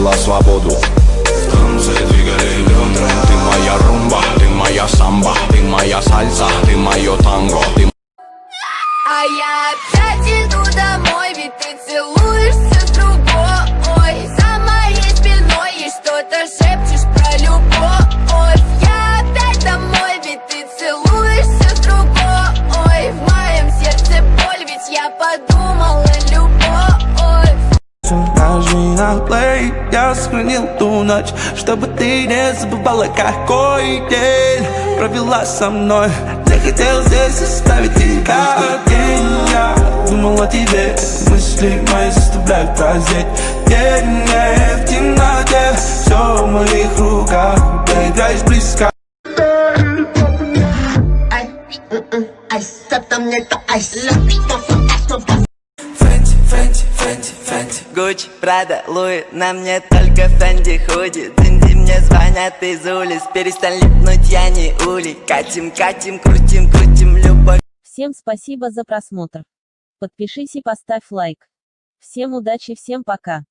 подарила свободу. В танце двигали бедра. Ты моя румба, ты моя самба, ты моя сальса, ты мое танго, ты... А я опять иду домой, ведь ты целуешься с другой. За моей спиной и что-то шепчешь про любовь. Я опять домой, ведь ты целуешься с другой. В моем сердце боль, ведь я подумала любовь. Нажми на плей, я сохранил ту ночь, чтобы ты не забывала, какой день провела со мной. Я хотел здесь оставить тебя день. Я думал о тебе, мысли мои заставляют празднеть. День в темноте, все в моих руках, ты играешь близко. Фэнти, Гуччи, Прада, Луи, на мне только Фэнди худи. Динди мне звонят из улиц, перестань липнуть, я не улей. Катим, катим, крутим, крутим, любовь. Всем спасибо за просмотр. Подпишись и поставь лайк. Всем удачи, всем пока.